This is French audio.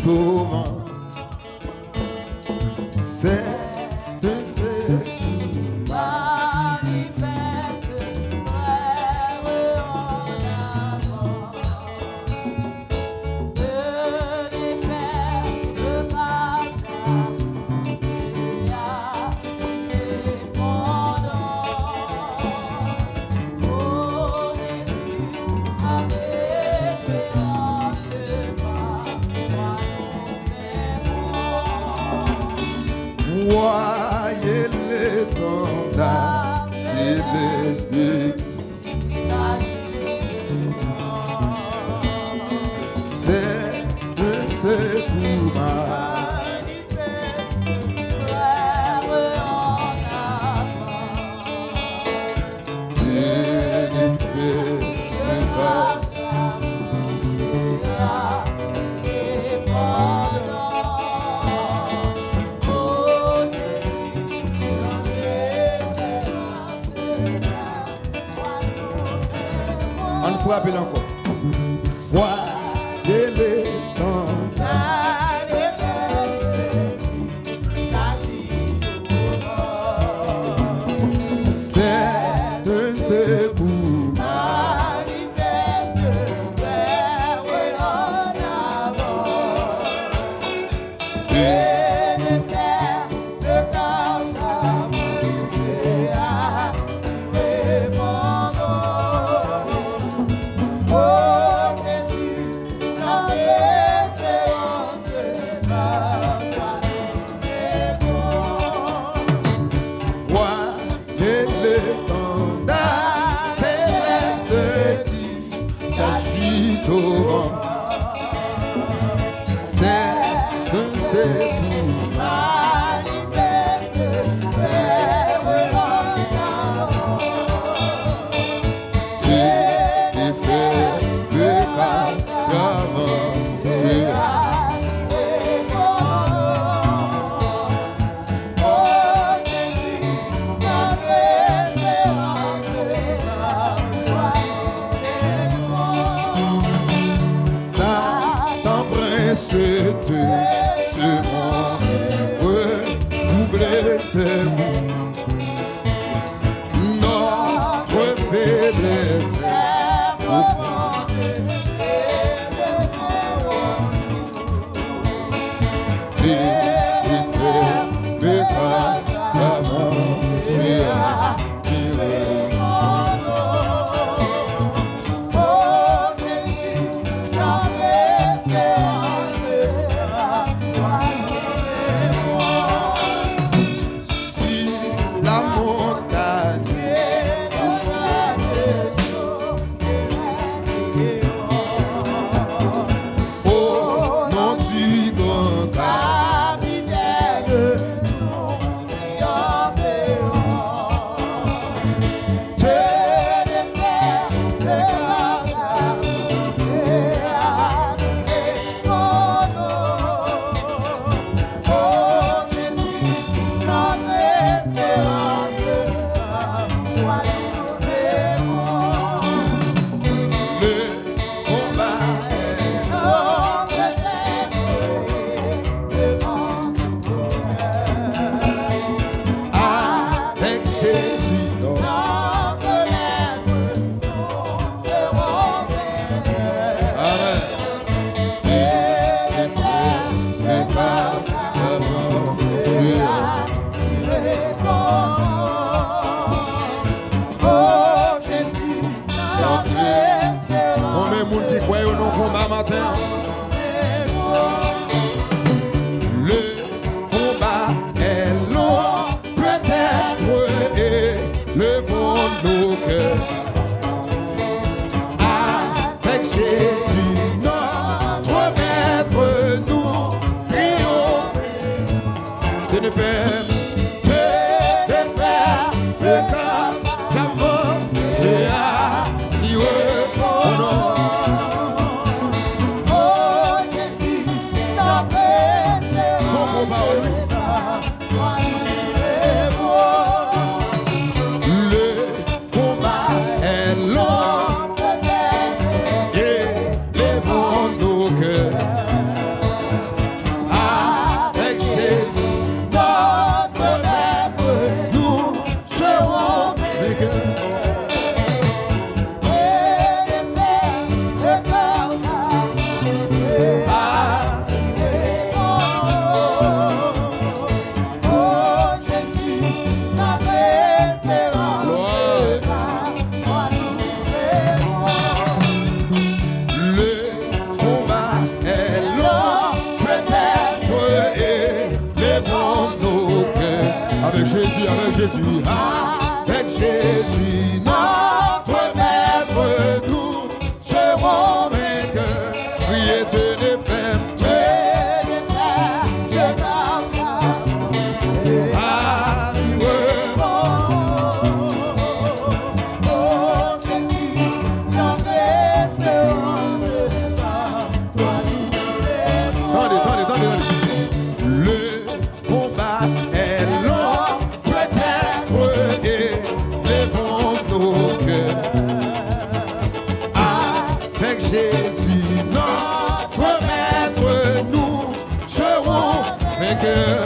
torrent. C'est de secours. Manifeste, frère, en avant. Venez faire le marche avancé à répondant. Oh Jésus, en espérance que par toi nous m'aimons. Voyez l'étendard céleste de c'est de secours. On frappe encore. Voyez l'étendard. C'est de secours. Voyez l'étendard céleste qui s'agite au vent. C'est de secours. Satan prince de ce monde veut nous blesser. Notre faiblesse la montagne au nom du grand Le combat est long, peut-être élevons nos cœurs. Avec Jésus, notre maître, nous prions de ne faire le cas d'amour, c'est à lui répondre. Oh Jésus, avec Jésus, notre maître, nous serons vainqueurs. Priez, tenez ferme, Jésus, notre maître, nous serons vainqueurs.